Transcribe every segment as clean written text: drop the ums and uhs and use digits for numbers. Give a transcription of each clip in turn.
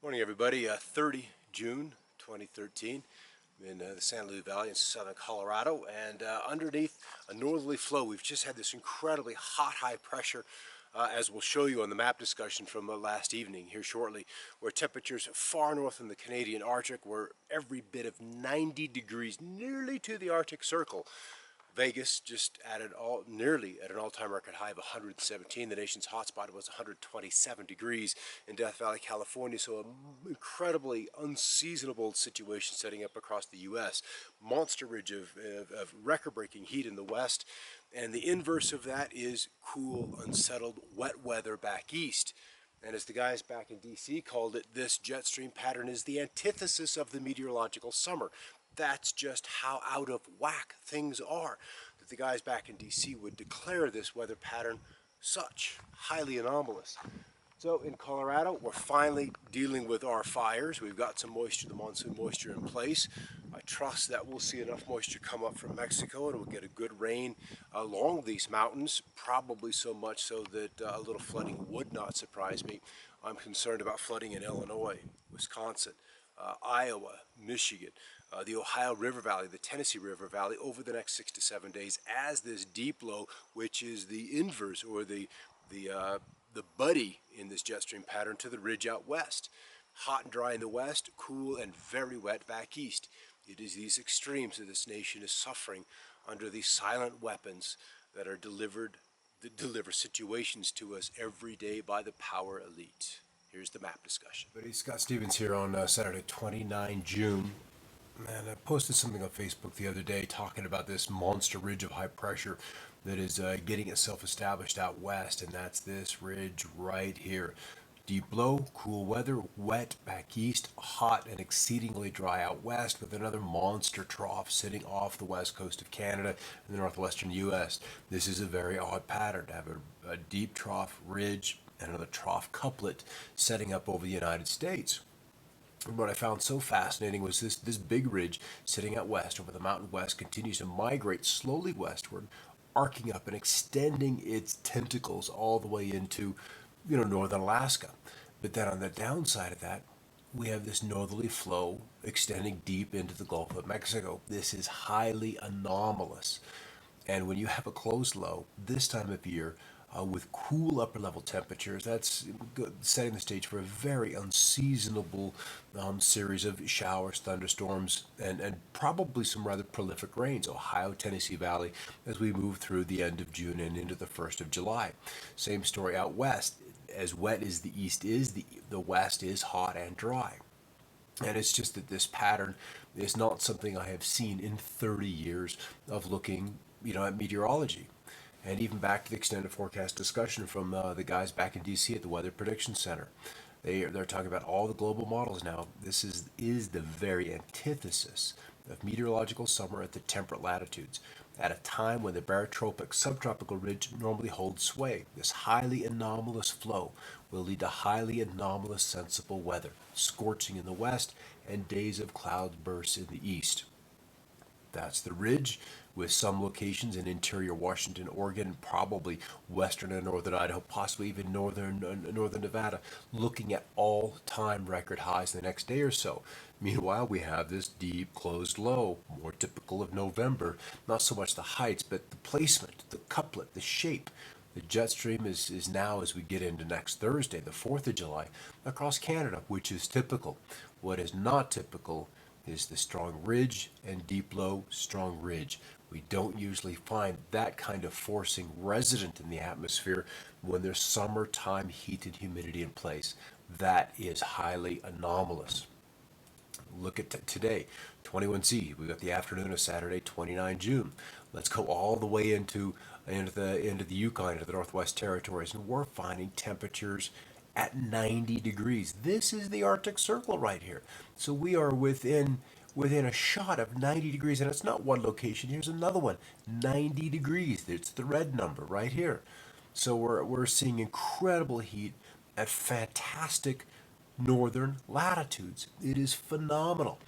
Morning, everybody. 30 June 2013. I'm in the San Luis Valley in southern Colorado, and underneath a northerly flow, we've just had this incredibly hot high pressure, as we'll show you on the map discussion from last evening here shortly, where temperatures far north in the Canadian Arctic were every bit of 90 degrees, nearly to the Arctic Circle. Vegas just added nearly at an all-time record high of 117. The nation's hotspot was 127 degrees in Death Valley, California. So an incredibly unseasonable situation setting up across the U.S. Monster ridge of record-breaking heat in the west. And the inverse of that is cool, unsettled, wet weather back east. And as the guys back in D.C. called it, this jet stream pattern is the antithesis of the meteorological summer. That's just how out of whack things are, that the guys back in D.C. would declare this weather pattern such highly anomalous. So in Colorado, we're finally dealing with our fires. We've got some moisture, the monsoon moisture in place. I trust that we'll see enough moisture come up from Mexico and we'll get a good rain along these mountains, probably so much so that a little flooding would not surprise me. I'm concerned about flooding in Illinois, Wisconsin, Iowa, Michigan, the Ohio River Valley, the Tennessee River Valley over the next 6 to 7 days as this deep low, which is the inverse or the buddy in this jet stream pattern to the ridge out west. Hot and dry in the west, cool and very wet back east. It is these extremes that this nation is suffering under these silent weapons that are that deliver situations to us every day by the power elite. Here's the map discussion. Buddy, Scott Stevens here on Saturday, 29 June. And I posted something on Facebook the other day talking about this monster ridge of high pressure that is getting itself established out west, and that's this ridge right here. Deep low, cool weather, wet back east, hot and exceedingly dry out west, with another monster trough sitting off the west coast of Canada and the northwestern U.S. This is a very odd pattern to have a deep trough ridge and another trough couplet setting up over the United States. And what I found so fascinating was this big ridge sitting out west over the mountain west continues to migrate slowly westward, arcing up and extending its tentacles all the way into, northern Alaska. But then on the downside of that, we have this northerly flow extending deep into the Gulf of Mexico. This is highly anomalous. And when you have a closed low this time of year, with cool upper level temperatures, that's setting the stage for a very unseasonable series of showers, thunderstorms, and probably some rather prolific rains. Ohio, Tennessee Valley, as we move through the end of June and into the 1st of July. Same story out west. As wet as the east is, the west is hot and dry. And it's just that this pattern is not something I have seen in 30 years of looking, at meteorology. And even back to the extended forecast discussion from the guys back in D.C. at the Weather Prediction Center. They're talking about all the global models now. This is the very antithesis of meteorological summer at the temperate latitudes, at a time when the barotropic subtropical ridge normally holds sway. This highly anomalous flow will lead to highly anomalous sensible weather, scorching in the west and days of cloud bursts in the east. That's the ridge, with some locations in interior Washington, Oregon, probably western and northern Idaho, possibly even northern Nevada, looking at all-time record highs the next day or so. Meanwhile, we have this deep closed low, more typical of November. Not so much the heights, but the placement, the couplet, the shape. The jet stream is now, as we get into next Thursday, the 4th of July, across Canada, which is typical. What is not typical is the strong ridge and deep low, strong ridge. We don't usually find that kind of forcing resident in the atmosphere when there's summertime heat and humidity in place. That is highly anomalous. Look at today, 21Z. We've got the afternoon of Saturday, 29 June. Let's go all the way into the Yukon, into the Northwest Territories, and we're finding temperatures at 90 degrees. This is the Arctic Circle right here. So we are within a shot of 90 degrees, and it's not one location. Here's another one, 90 degrees. It's the red number right here. So we're seeing incredible heat at fantastic northern latitudes. It is phenomenal.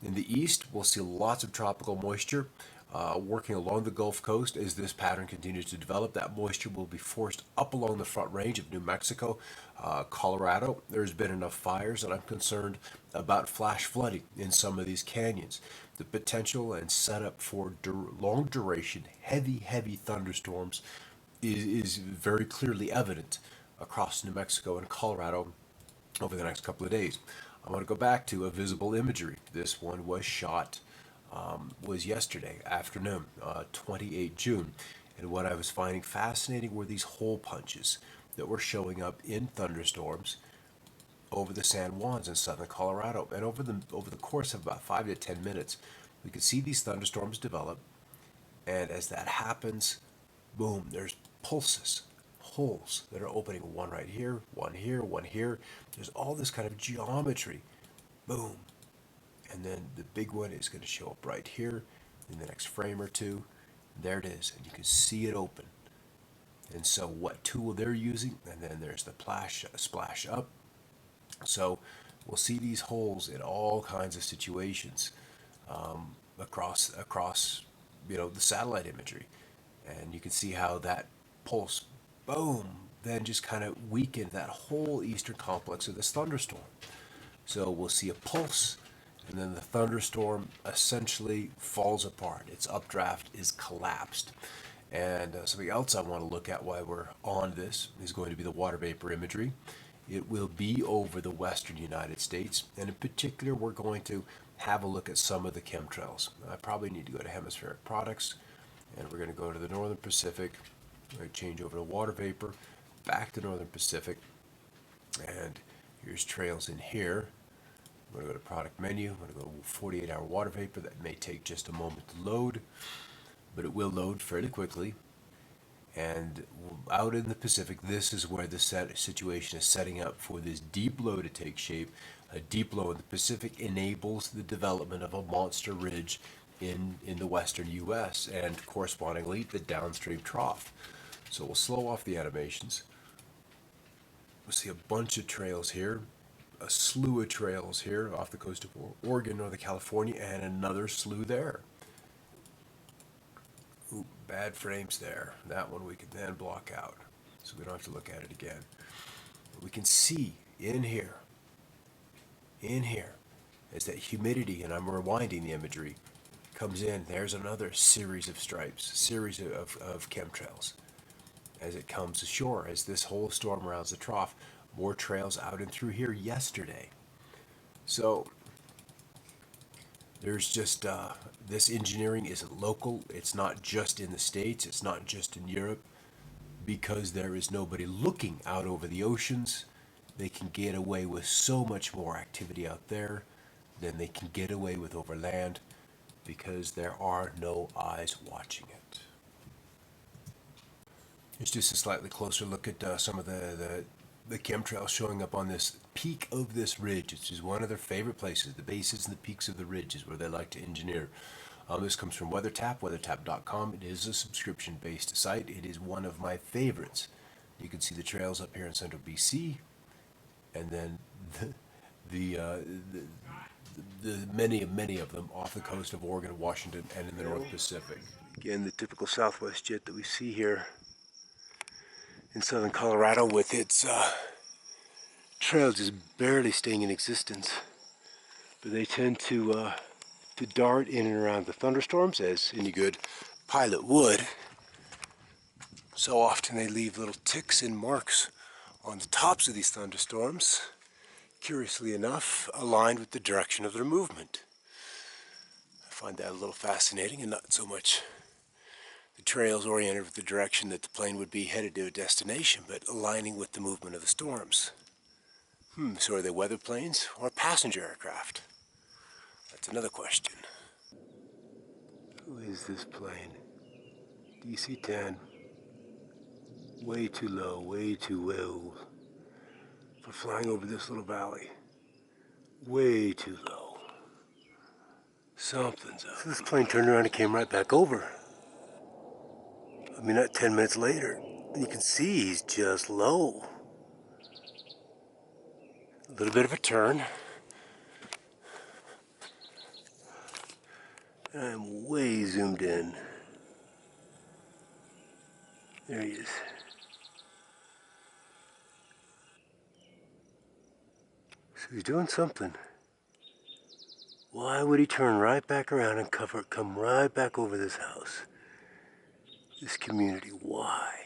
In the east, we'll see lots of tropical moisture. working along the Gulf Coast. As this pattern continues to develop, that moisture will be forced up along the front range of New Mexico, Colorado. There's been enough fires, and I'm concerned about flash flooding in some of these canyons. The potential and setup for long duration, heavy thunderstorms is very clearly evident across New Mexico and Colorado over the next couple of days. I want to go back to a visible imagery. This one was shot, was yesterday afternoon, 28 June. And what I was finding fascinating were these hole punches that were showing up in thunderstorms over the San Juans in southern Colorado. And over the course of about 5 to 10 minutes, we could see these thunderstorms develop. And as that happens, boom, there's pulses, holes that are opening, one right here, one here, one here. There's all this kind of geometry. Boom. And then the big one is going to show up right here in the next frame or two. There it is, and you can see it open. And so what tool they're using, and then there's the splash up. So we'll see these holes in all kinds of situations across the satellite imagery. And you can see how that pulse, boom, then just kind of weakened that whole eastern complex of this thunderstorm. So we'll see a pulse, and then the thunderstorm essentially falls apart. Its updraft is collapsed. And something else I want to look at while we're on this is going to be the water vapor imagery. It will be over the western United States, and in particular, we're going to have a look at some of the chemtrails. I probably need to go to hemispheric products, and we're going to go to the northern Pacific. We're going to change over to water vapor, back to northern Pacific, and here's trails in here. I'm going to go to product menu. I'm going to go 48-hour water vapor. That may take just a moment to load, but it will load fairly quickly. And out in the Pacific, this is where the situation is setting up for this deep low to take shape. A deep low in the Pacific enables the development of a monster ridge in the western U.S. and correspondingly the downstream trough. So we'll slow off the animations. We'll see a bunch of trails here, a slew of trails here off the coast of Oregon, Northern California, and another slew there. Ooh, bad frames there. That one we can then block out, so we don't have to look at it again. But we can see in here, as that humidity, and I'm rewinding the imagery, comes in, there's another series of stripes, series of chemtrails. As it comes ashore, as this whole storm rounds the trough, more trails out and through here yesterday. So there's just this engineering isn't local. It's not just in the States. It's not just in Europe. Because there is nobody looking out over the oceans, they can get away with so much more activity out there than they can get away with over land, because there are no eyes watching it. It's just a slightly closer look at some of the chemtrails showing up on this peak of this ridge, which is one of their favorite places. The bases and the peaks of the ridge is where they like to engineer. This comes from WeatherTap, weathertap.com. It is a subscription-based site. It is one of my favorites. You can see the trails up here in central BC, and then the many of them off the coast of Oregon, Washington, and in the North Pacific. Again, the typical southwest jet that we see here in southern Colorado, with its trails just barely staying in existence. But they tend to dart in and around the thunderstorms, as any good pilot would. So often they leave little ticks and marks on the tops of these thunderstorms, curiously enough, aligned with the direction of their movement. I find that a little fascinating, and not so much the trails oriented with the direction that the plane would be headed to a destination, but aligning with the movement of the storms. So are they weather planes or passenger aircraft? That's another question. Who is this plane? DC-10. Way too low, way too low for flying over this little valley. Way too low. Something's up. So this plane turned around and came right back over. I mean, not 10 minutes later. You can see he's just low. A little bit of a turn. I'm way zoomed in. There he is. So he's doing something. Why would he turn right back around and come right back over this house? This community, why?